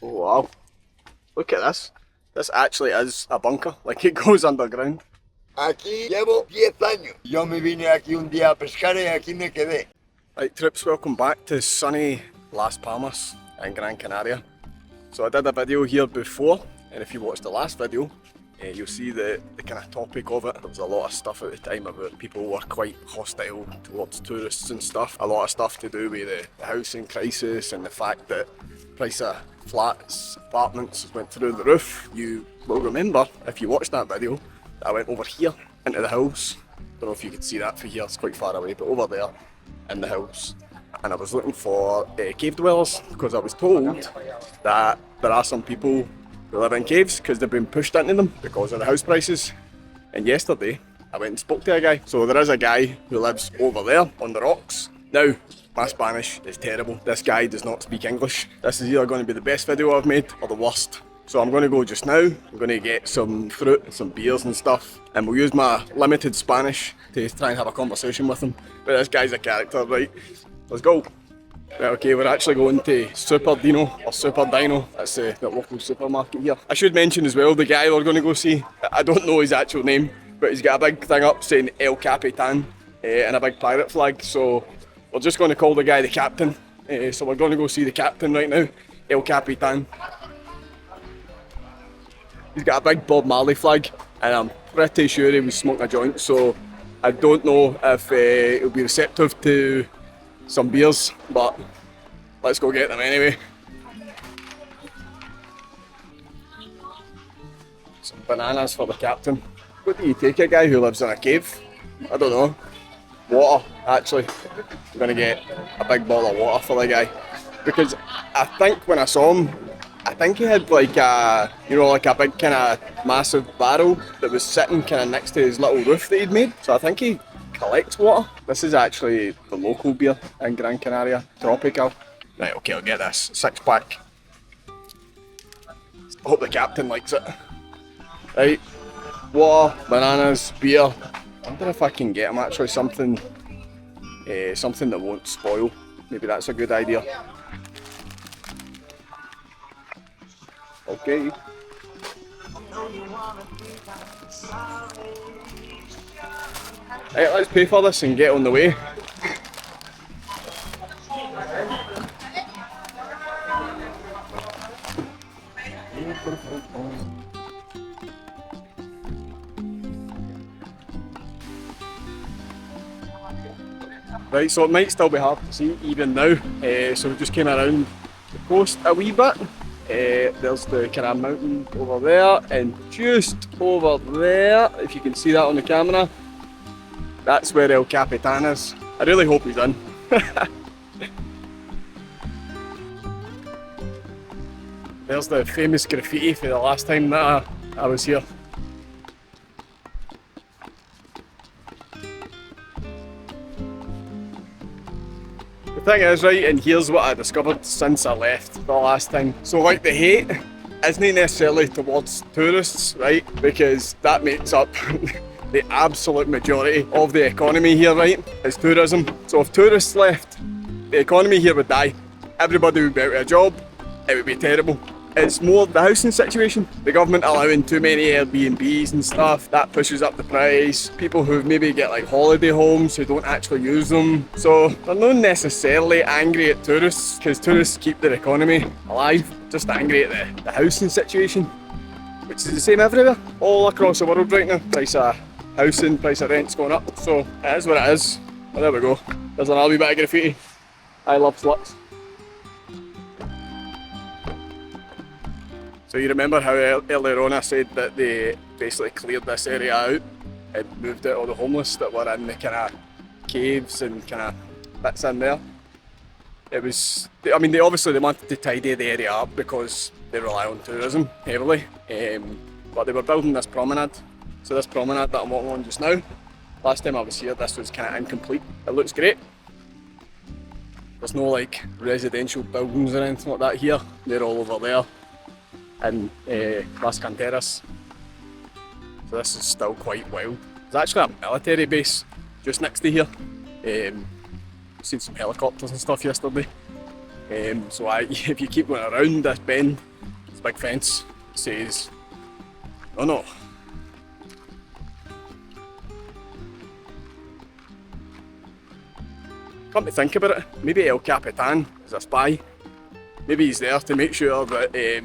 Oh wow, look at this. This actually is a bunker, like it goes underground. Aquí llevo 10 años. Yo me vine aquí un día a pescar y aquí me quedé. Right trips, welcome back to sunny Las Palmas in Gran Canaria. So I did a video here before, and if you watched the last video, you'll see the kind of topic of it. There was a lot of stuff at the time about people were quite hostile towards tourists and stuff. A lot of stuff to do with the housing crisis and the fact that price of flats, apartments went through the roof. You will remember, if you watched that video, that I went over here into the hills. Don't know if you can see that from here, it's quite far away, but over there in the hills. And I was looking for cave dwellers because I was told that there are some people who live in caves because they've been pushed into them because of the house prices. And yesterday I went and spoke to a guy. So there is a guy who lives over there on the rocks. Now, my Spanish is terrible. This guy does not speak English. This is either going to be the best video I've made or the worst. So I'm going to go just now. I'm going to get some fruit, some beers and stuff, and we'll use my limited Spanish to try and have a conversation with him. But this guy's a character, right? Let's go. Right, okay, we're actually going to Super Dino, or Super Dino. That's the local supermarket here. I should mention as well, the guy we're going to go see, I don't know his actual name, but he's got a big thing up saying El Capitan and a big pirate flag. So we're just going to call the guy the Captain. So we're going to go see the Captain right now, El Capitan. He's got a big Bob Marley flag, and I'm pretty sure he was smoking a joint, so I don't know if he'll be receptive to some beers, but let's go get them anyway. Some bananas for the Captain. What do you take a guy who lives in a cave? I don't know. Water, actually. I'm gonna get a big bottle of water for the guy. Because I think when I saw him, I think he had like a, you know, like a big kind of massive barrel that was sitting kind of next to his little roof that he'd made. So I think he collects water. This is actually the local beer in Gran Canaria, tropical. Right, okay, I'll get this 6-pack. I hope the Captain likes it. Right, water, bananas, beer. I wonder if I can get him actually something that won't spoil. Maybe that's a good idea. Okay. Right, let's pay for this and get on the way. Right, so it might still be hard to see even now, so we just came around the coast a wee bit. There's the kind of mountain over there, and just over there, if you can see that on the camera, that's where El Capitan is. I really hope he's in. There's the famous graffiti for the last time that I was here. The thing is, right, and here's what I discovered since I left the last time. So like the hate isn't necessarily towards tourists, right, because that makes up the absolute majority of the economy here, right, is tourism. So if tourists left, the economy here would die. Everybody would be out of a job, it would be terrible. It's more the housing situation. The government allowing too many Airbnbs and stuff, that pushes up the price. People who maybe get like holiday homes who don't actually use them. So they're not necessarily angry at tourists because tourists keep their economy alive. Just angry at the housing situation, which is the same everywhere, all across the world right now. Price of housing, price of rent's going up. So it is what it is. Well, there we go. There's another wee bit of graffiti. I love sluts. So you remember how earlier on I said that they basically cleared this area out and moved out all the homeless that were in the kind of caves and kind of bits in there. It was, I mean, they wanted to tidy the area up because they rely on tourism heavily, but they were building this promenade. So this promenade that I'm walking on just now, last time I was here this was kind of incomplete. It looks great. There's no like residential buildings or anything like that here, they're all over there. In Las Canteras. So this is still quite wild. There's actually a military base just next to here. Seen some helicopters and stuff yesterday. So if you keep going around this bend, a big fence that says, "Oh no." Come to think about it, maybe El Capitan is a spy. Maybe he's there to make sure that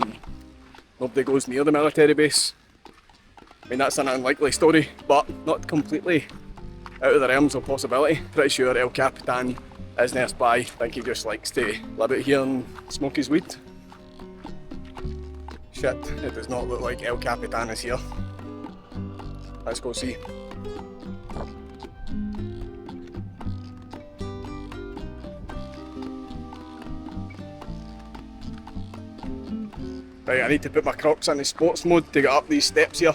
nobody goes near the military base. I mean, that's an unlikely story, but not completely out of the realms of possibility. Pretty sure El Capitan isn't a spy. I think he just likes to live out here and smoke his weed. Shit, it does not look like El Capitan is here. Let's go see. Right, I need to put my Crocs into sports mode to get up these steps here.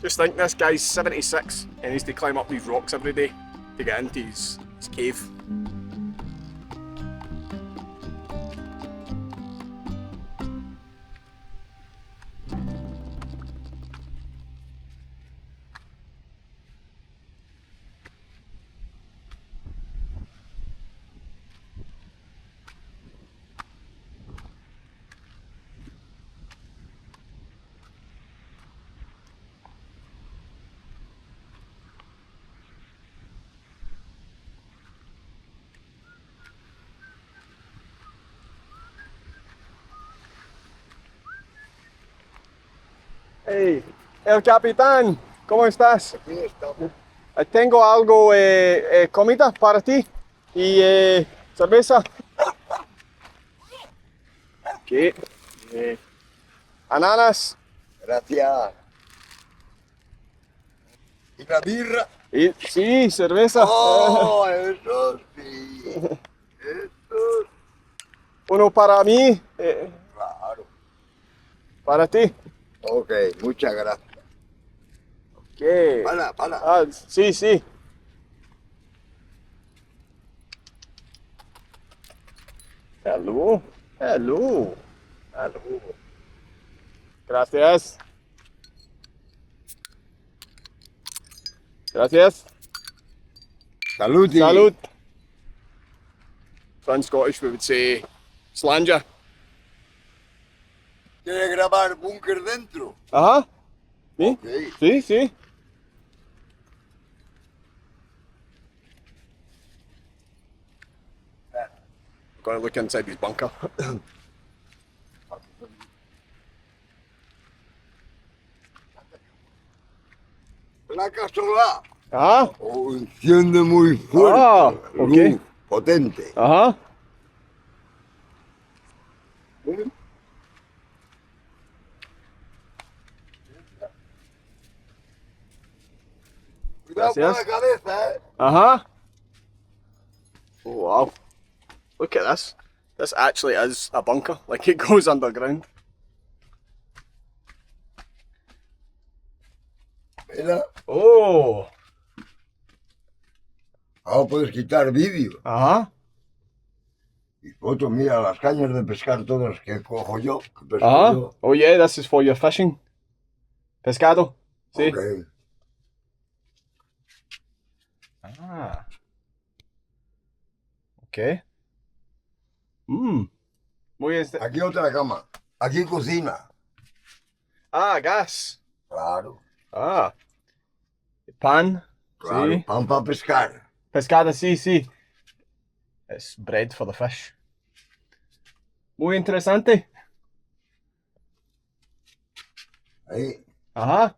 Just think, this guy's 76 and needs to climb up these rocks every day to get into his cave. Hey, El Capitán, ¿cómo estás? Aquí estamos. Tengo algo, comida para ti y cerveza. ¿Qué? Ananas. Gracias. ¿Y la birra? Y, sí, cerveza. Oh, eso sí. Eso. Uno para mí, Claro. para ti. Ok, muchas gracias. ¿Qué? Para. Ah, sí, sí. Hello, hello, hello. Gracias. Gracias. Salud. Salud. So in Scottish we would say slanja. ¿Quieres grabar búnker dentro? Ajá. Sí, Ok. sí, sí. Gotta look inside his bunker. Placa solar. Ajá. O enciende muy fuerte. Ah, ok. Luz potente. Ajá. Cuidado con Gracias. la cabeza, ¿eh? Uh-huh. Oh, wow. Look at this. This actually is a bunker. Like, it goes underground. Mira. Oh. Ahora puedes quitar vídeo Uh-huh. y fotos. Mira las cañas de pescar todas que cojo yo. Que pesco Uh-huh. yo. Oh, yeah, this is for your fishing. Pescado. See? Ok. Ah. Okay. Mmm. Muy bien. Aquí otra cama. Aquí cocina. Ah, gas. Claro. Ah. Pan. Claro. Sí. Pan para pescar. Pescada, sí, sí. It's bread for the fish. Muy interesante. Ahí. Ajá.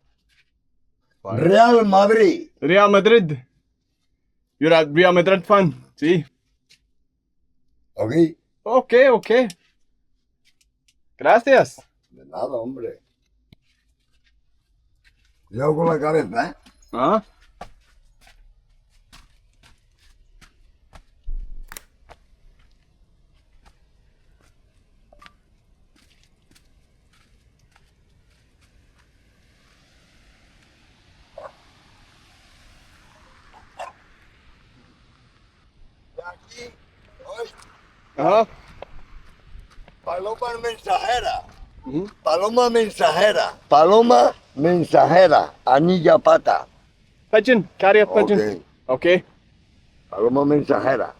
Real Madrid. Real Madrid. You're a Real Madrid fan? Sí. Ok. Okay, okay. Gracias. De nada, hombre. Cuidado con la cabeza, ¿eh? Ah. Y aquí, hoy, Ajá. paloma mensajera. Ujú. Paloma mensajera. Paloma mensajera. Anilla pata. Pigeon, carrier pigeon. Ok. Okay. Paloma mensajera.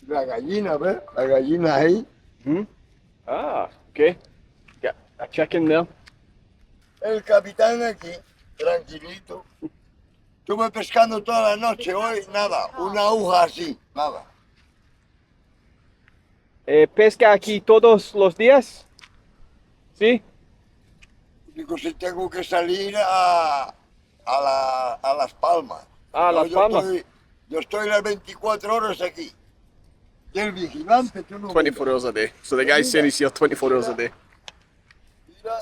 La gallina, ¿ves? La gallina ahí. Ah, okay. Got a chicken there. El capitán aquí, tranquilito. Estuve pescando toda la noche, hoy nada, una aguja así, nada. ¿Pesca aquí todos los días? ¿Sí? Digo, si tengo que salir a Las Palmas. Ah, No, Las Palmas. yo estoy las 24 horas aquí. Y el vigilante, tú no 24 miras. hours a day. So the guy's saying he's here 24 hours a day. Mira,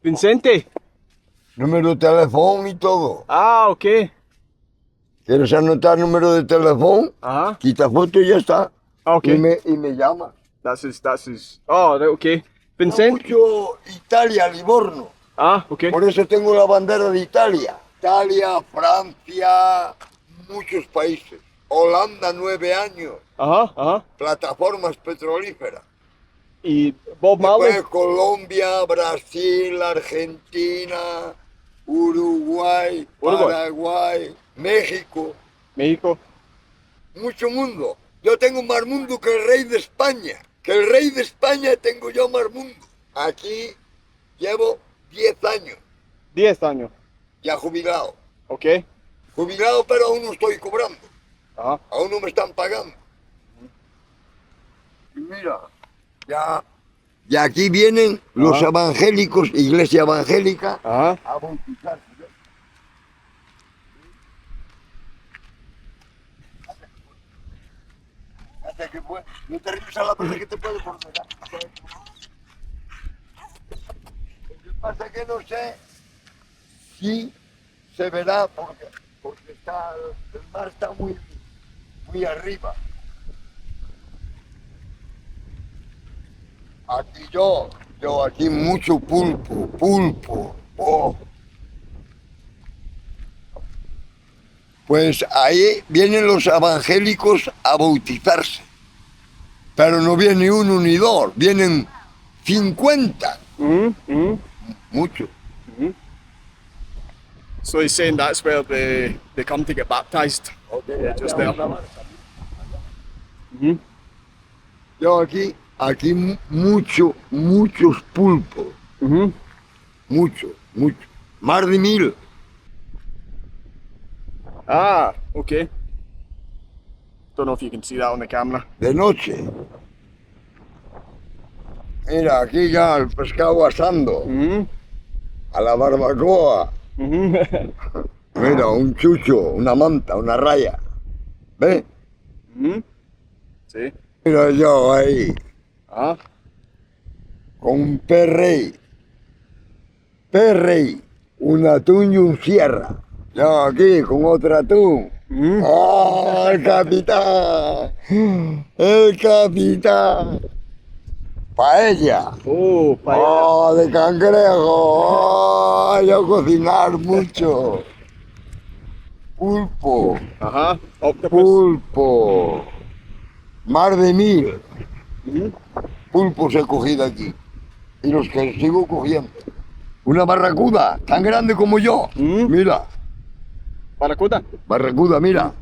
Vincente. número de teléfono y todo. Ah, okay. ¿Quieres anotar número de teléfono? Ajá. Quita foto y ya está. Ah, okay. Y me llamas. That's his. Oh, okay. Vincent. Mucho Italia, Livorno. Ah, okay. Por eso tengo la bandera de Italia. Italia, Francia, muchos países. Holanda, 9 años. Ajá. Plataformas petrolíferas. Y Bob Marley. Después Colombia, Brasil, Argentina, Uruguay, Paraguay, México. México. Mucho mundo. Yo tengo más mundo que el rey de España. Que el rey de España tengo yo más mundo. Aquí llevo 10 años. 10 años. Ya jubilado. Okay. Jubilado, pero aún no estoy cobrando. Ajá. Aún no me están pagando. Y mira, ya. Y aquí vienen los evangélicos, iglesia evangélica, Ajá. a bautizarse. No te ríes a la persona que te puede portar. Lo que pasa es que no sé si se verá porque está, el mar está muy arriba. Aquí yo aquí mucho pulpo. Oh. Pues ahí vienen los evangélicos a bautizarse. Pero no viene uno ni dos, vienen 50. Mucho. So he's saying that's where they come to get baptized. Okay, Just there. Yo aquí muchos pulpos. Mucho. Más de 1000. Ah, okay. Don't know if you can see that on the camera. De noche. Mira, aquí ya el pescado asando. A la barbacoa. Mira, un chucho, una manta, una raya. ¿Ves? Sí. Mira yo ahí. Ah. Con un perrey, un atún y un sierra. Yo aquí con otro atún. ¡Oh, el capitán! ¡El capitán! Paella. Paella. ¡Oh, de cangrejo! ¡Oh, yo cocinar mucho! Pulpo. Ajá. Octopus. Pulpo. Más de 1000 pulpos he cogido aquí. Y los que sigo cogiendo. Una barracuda tan grande como yo. Mira. ¿Barracuda? Barracuda, mira.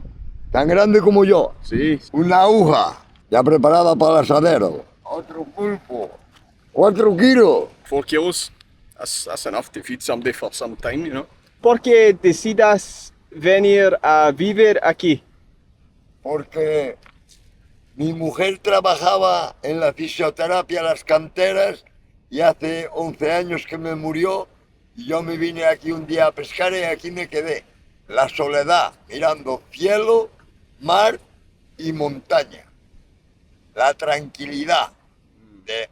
Tan grande como yo. Sí. Una aguja ya preparada para el asadero. Otro pulpo. 4 kilos. 4 kilos. That's enough to feed somebody for some time, you know. ¿Por qué decidas venir a vivir aquí? Porque mi mujer trabajaba en la fisioterapia, las canteras, y hace 11 años que me murió, y yo me vine aquí un día a pescar y aquí me quedé. La soledad, mirando cielo, mar y montaña. La tranquilidad,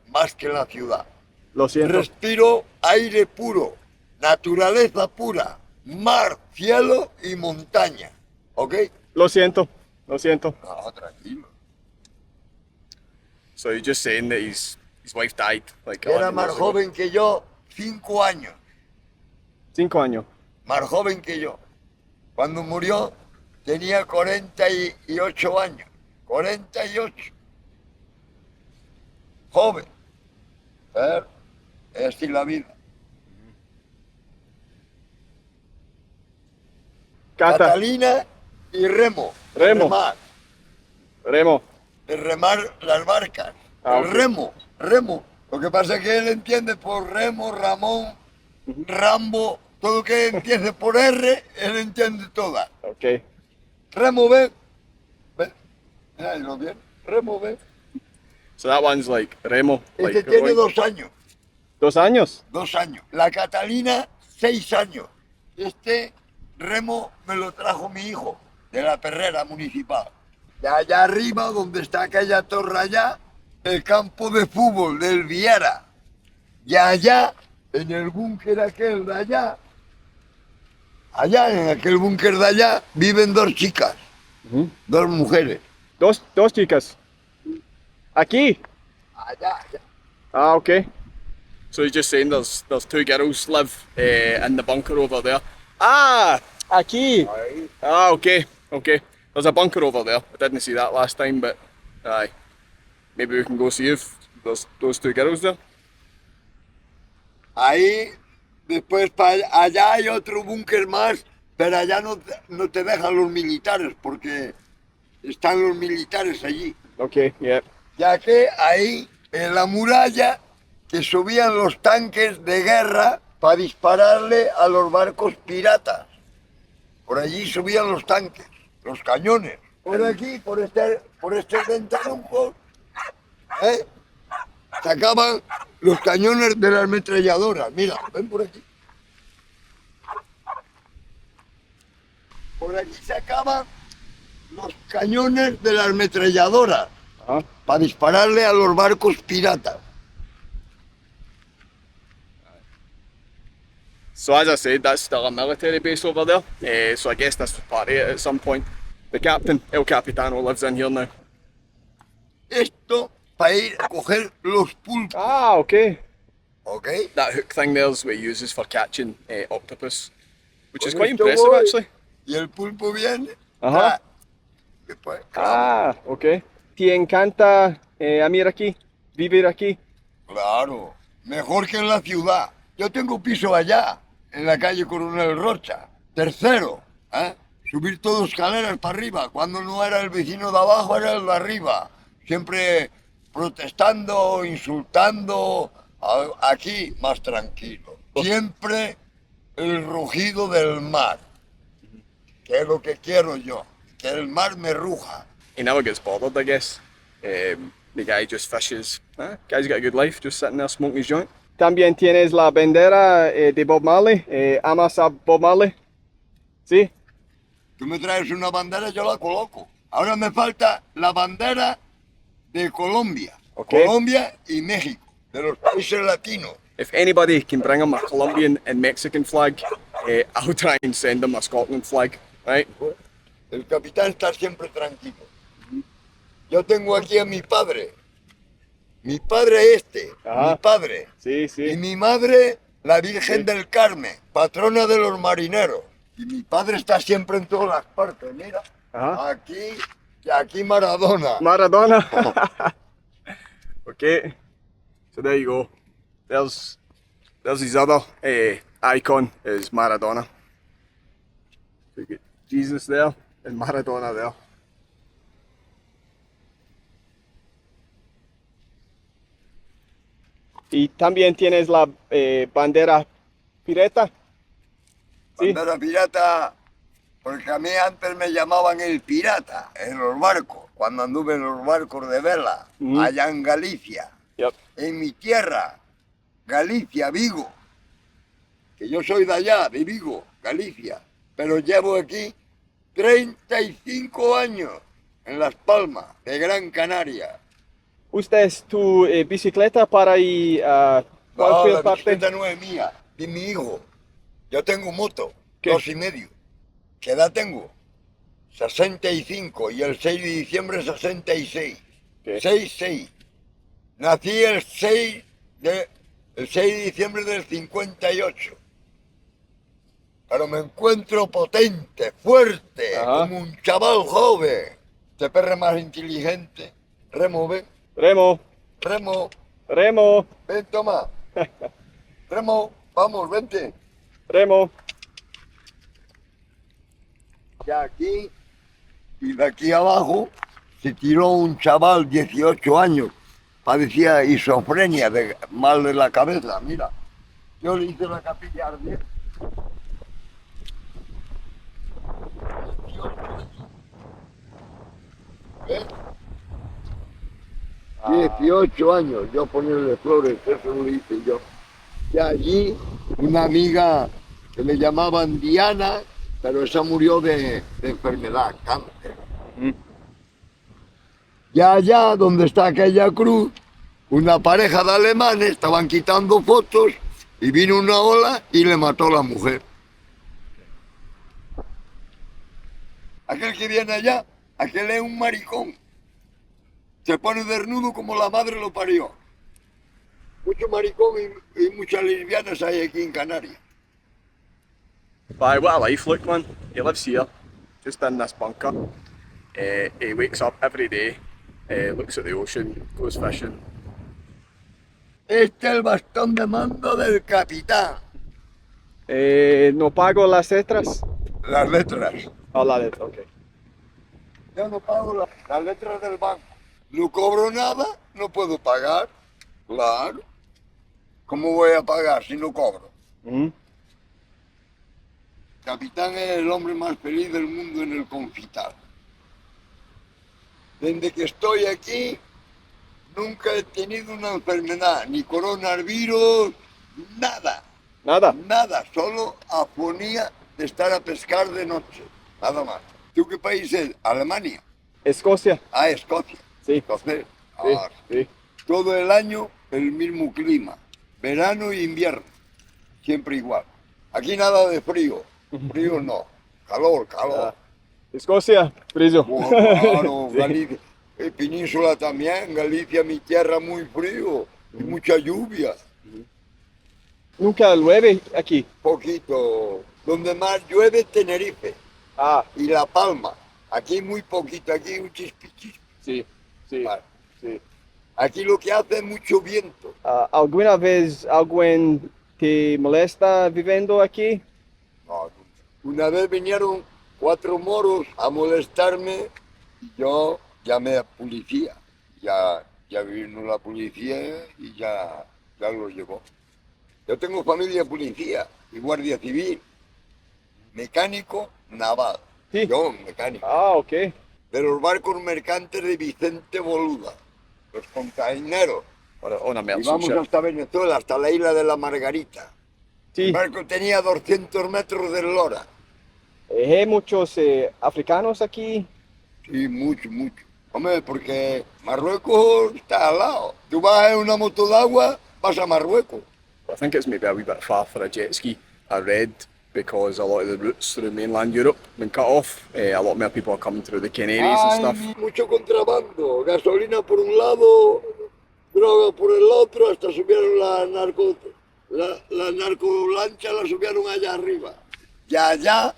más que en la ciudad. Lo siento. Respiro aire puro, naturaleza pura, mar, cielo y montaña. ¿Ok? Lo siento. No, tranquilo. So you're just saying that his wife died like Era más joven que yo, 5 años. 5 años. Más joven que yo. Cuando murió tenía 48 años. 48. Joven. Pero es así la vida. Cata. Catalina y remo. Remo. Remar. Remo. De remar las barcas. Ah, el ok. remo. Lo que pasa es que él entiende por remo, Ramón, Rambo, todo lo que empiece por R, él entiende todas. Ok. Remo, ven. Ven. Lo bien. Remo, ven. So that one's like Remo. Este Like tiene rowing. 2 años. 2 años. 2 años. La Catalina, 6 años. Este remo me lo trajo mi hijo, de la perrera municipal. De allá arriba, donde está aquella torre allá, el campo de fútbol del Viera. Y allá, en el búnker aquel de allá, en aquel búnker de allá, viven 2 chicas, 2 mujeres. Dos chicas. Aquí. Allá. Ah, okay. So he's just saying there's 2 girls live in the bunker over there. Ah, aquí. Ahí. Ah, okay. There's a bunker over there. I didn't see that last time, but aye. Maybe we can go see if there's those 2 girls there. Ahí, después allá hay otro búnker más, pero allá no te dejan los militares, porque están los militares allí. Okay, yeah. Ya que ahí, en la muralla, que subían los tanques de guerra para dispararle a los barcos piratas. Por allí subían los tanques, los cañones. Por aquí, por este ventanuco, sacaban los cañones de las ametralladoras. Mira, ven por aquí. Por aquí sacaban los cañones de las ametralladoras para dispararle a los barcos piratas. So as I said, that's still a military base over there. So I guess this was part of it at some point. The captain, El Capitano, lives in here now. Esto para ir a coger los pulpos, Ah, okay. ¿ok? That hook thing there's what he uses for catching octopus, which is Con quite esto impressive voy, actually. Y el pulpo viene. Ajá. Después, claro, Ah, okay. ¿Te encanta vivir aquí? claro, mejor que en la ciudad. Yo tengo piso allá, en la calle Coronel Rocha. Tercero, subir todo escaleras para arriba. Cuando no era el vecino de abajo, era el de arriba. Siempre protestando, insultando. Aquí, más tranquilo. Siempre el rugido del mar, que es lo que quiero yo, que el mar me ruja. He never gets bothered, I guess. The guy just fishes. Guy's got a good life, just sitting there smoking his joint. También tienes la bandera de Bob Marley. ¿Amas a Bob Marley? ¿Sí? Tú me traes una bandera, yo la coloco. Ahora me falta la bandera de Colombia. Okay. Colombia y México, de los países latinos. If anybody can bring him a Colombian and Mexican flag, I'll try and send him a Scotland flag, right? El capitán está siempre tranquilo. Yo tengo aquí a mi padre. Mi padre Ajá. mi padre. Sí, Y sí. mi madre, la Virgen Sí. del Carmen, patrona de los marineros. Y mi padre está siempre en todas las partes, mira. Ajá. Aquí y aquí Maradona. Maradona. Okay. So there you go. There's his other icon is Maradona. So you get Jesus there and Maradona there. Y también tienes la bandera pirata. Sí. Bandera pirata, porque a mí antes me llamaban el pirata en los barcos, cuando anduve en los barcos de vela, allá en Galicia, Yep. en mi tierra, Galicia, Vigo, que yo soy de allá, de Vigo, Galicia, pero llevo aquí 35 años en Las Palmas, de Gran Canaria. ¿Usas tu bicicleta para ir a No, cualquier la parte? bicicleta no es mía, de mi hijo. Yo tengo moto, ¿Qué? 2,5. ¿Qué edad tengo? 65 y el 6 de diciembre 66. ¿Qué? 6. Nací el 6 de diciembre del 58. Pero me encuentro potente, fuerte, Ajá. como un chaval joven. Este perro más inteligente. Remo, ven. Remo, Remo, Remo, ven, toma. Remo, vamos, vente. Remo. Ya aquí y de aquí abajo se tiró un chaval 18 años. Padecía esquizofrenia, de mal de la cabeza, mira. Yo le hice la capilla ardiente. 18 años, ¿eh? 18 años, yo ponerle flores, eso lo hice yo. Y allí una amiga que le llamaban Diana, pero esa murió de enfermedad, cáncer. Y allá donde está aquella cruz, una pareja de alemanes estaban quitando fotos y vino una ola y le mató a la mujer. Aquel que viene allá, aquel es un maricón. Se pone desnudo como la madre lo parió. Mucho maricón y muchas lesbianas hay aquí en Canarias. Bye, what a life, look, man. He lives here, just in this bunker. He wakes up every day, looks at the ocean, goes fishing. Este es el bastón de mando del capitán. No pago las extras. Las letras. Oh, la letra, ok. Yo no pago las letras del banco. No cobro nada, no puedo pagar. Claro. ¿Cómo voy a pagar si no cobro? Capitán es el hombre más feliz del mundo en el confital. Desde que estoy aquí, nunca he tenido una enfermedad, ni coronavirus, nada. Nada. Nada, solo afonía de estar a pescar de noche, nada más. ¿Tú qué país es? ¿Alemania? Escocia. Ah, Escocia. Sí. Entonces, Sí, sí. todo el año el mismo clima, verano e invierno, siempre igual. Aquí nada de frío, frío no, calor, calor. Escocia, frío. Bueno, claro, Sí. Galicia, Península también, Galicia, mi tierra, muy frío y mucha lluvia. Nunca llueve aquí. Poquito. Donde más llueve, Tenerife Ah, y La Palma. Aquí muy poquito, aquí un chispichispi. sí, sí, Vale. sí. Aquí lo que hace es mucho viento. ¿Alguna vez alguien te molesta viviendo aquí? No, una vez vinieron 4 moros a molestarme y yo llamé a policía. Ya vino la policía y ya lo llevó. Yo tengo familia policía y guardia civil, mecánico naval. Sí. Yo, mecánico. Ah, ok. De los barcos mercantes de Vincente, los containeros. Una Y merchant vamos ship. hasta Venezuela, hasta la isla de la Margarita. El Sí. barco tenía 200 metros de eslora. Hay muchos africanos aquí. Sí, mucho, mucho. Hombre, porque Marruecos está al lado. Tú vas en una moto de agua, vas a Marruecos. I think it's maybe a wee bit far for a jet ski. I read because a lot of the routes through mainland Europe have been cut off. A lot more people are coming through the Canaries and stuff. Mucho contrabando. Gasolina por un lado, droga por el otro, hasta subieron la narcolancha, la subieron allá arriba. Y allá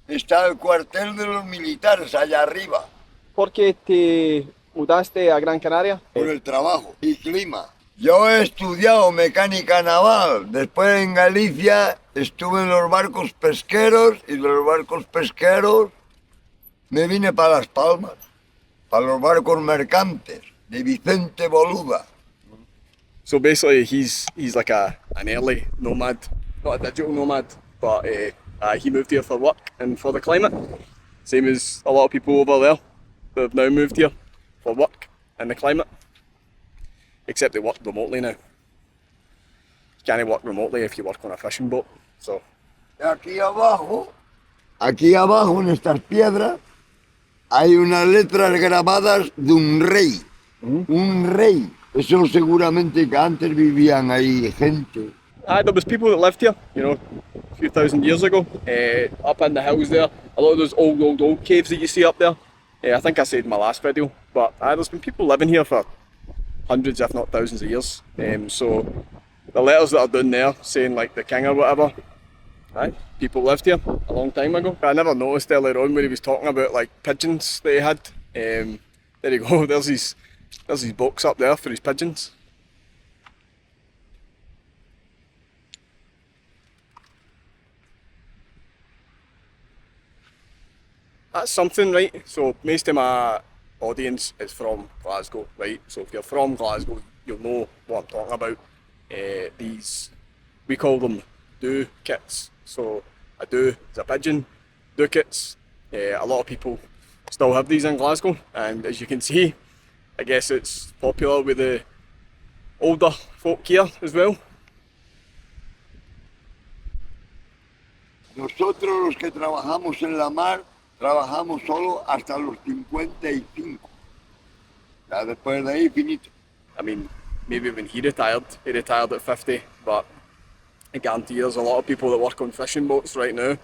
está el cuartel de los militares, allá arriba. ¿Por qué te mudaste a Gran Canaria? Por el trabajo y clima. Yo he estudiado mecánica naval, después en Galicia estuve en los barcos pesqueros y de los barcos pesqueros me vine para Las Palmas, para los barcos mercantes de Vincente Boluda. So basically, he's like an early nomad, not a digital nomad, but he moved here for work and for the climate. Same as a lot of people over there that have now moved here for work and the climate. Except they work remotely now. You can't work remotely if you work on a fishing boat. So Aquí abajo en estas piedras, hay unas letras grabadas de un rey. Un rey. Eso seguramente que antes vivían ahí gente. there was people that lived here, you know, a few thousand years ago, up in the hills there. A lot of those old caves that you see up there. I think I said in my last video, but there's been people living here for hundreds, if not thousands of years. So the letters that are down there saying like the king or whatever, people lived here a long time ago. I never noticed earlier on when he was talking about like pigeons that he had. There you go, there's his box up there for his pigeons. that's something, right? So most of my audience is from Glasgow, right? So if you're from Glasgow, you'll know what I'm talking about. These, we call them do kits. So a do is a pigeon, do kits. A lot of people still have these in Glasgow, and as you can see, I guess it's popular with the older folk here as well. Nosotros los que trabajamos en la mar, trabajamos solo hasta los 55. Ya después de ahí, finito. I mean, maybe when he retired at 50, but I guarantee there's a lot of people that work on fishing boats right now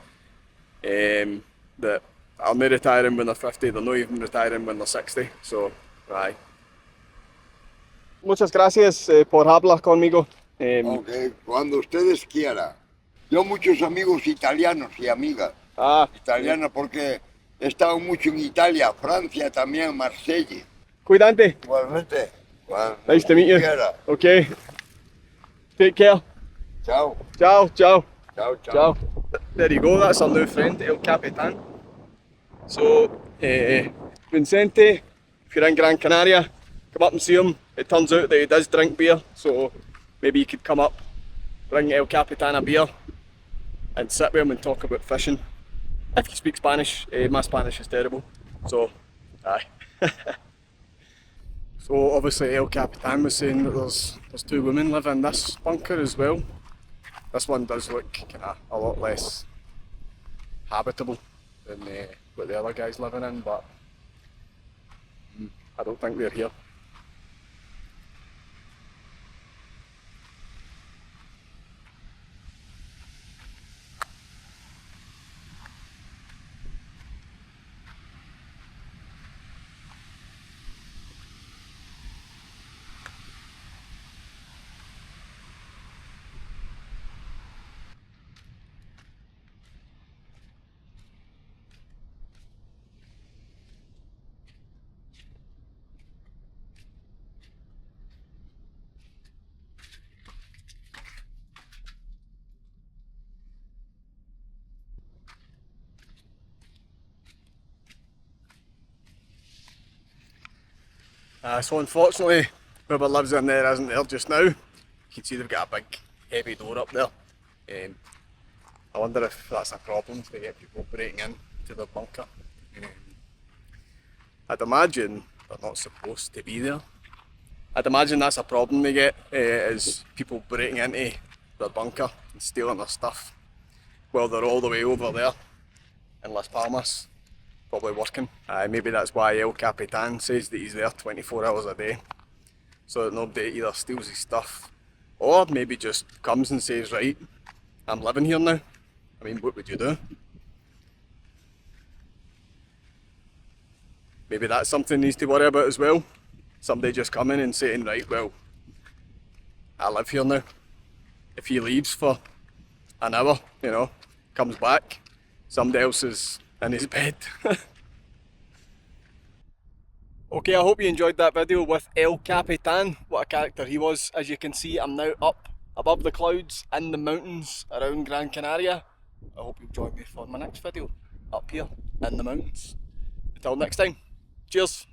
that are not retiring when they're 50, they're not even retiring when they're 60, so, aye. Muchas gracias por hablar conmigo. Ok, cuando ustedes quieran. Yo muchos amigos italianos y amigas. Italianos porque he estado mucho en Italia, Francia también, Marsella. Cuídate. Igualmente. Nice to meet you. Quiera. Okay. Take care. Chao. Ciao, ciao. Chao, chao. Ciao. There you go, that's our new friend, El Capitan. So, Vincente, if you're in Gran Canaria, come up and see him. It turns out that he does drink beer, so maybe you could come up, bring El Capitan a beer, and sit with him and talk about fishing. If you speak Spanish, my Spanish is terrible, so aye. So obviously El Capitan was saying that there's two women live in this bunker as well. This one does look kinda a lot less habitable than what the other guy's living in, but I don't think they're here. So unfortunately, whoever lives in there isn't there just now. You can see they've got a big heavy door up there. I wonder if that's a problem to get people breaking in to the bunker. I'd imagine they're not supposed to be there. I'd imagine that's a problem they get, is people breaking into their bunker and stealing their stuff while they're all the way over there in Las Palmas, probably working. Maybe that's why El Capitan says that he's there 24 hours a day, so that nobody either steals his stuff or maybe just comes and says, right, I'm living here now. I mean, what would you do? Maybe that's something he needs to worry about as well. Somebody just coming and saying, right, well, I live here now. If he leaves for an hour, you know, comes back, somebody else is in his bed. Okay, I hope you enjoyed that video with El Capitan. What a character he was. As you can see, I'm now up above the clouds in the mountains around Gran Canaria. I hope you'll join me for my next video up here in the mountains. Until next time, cheers.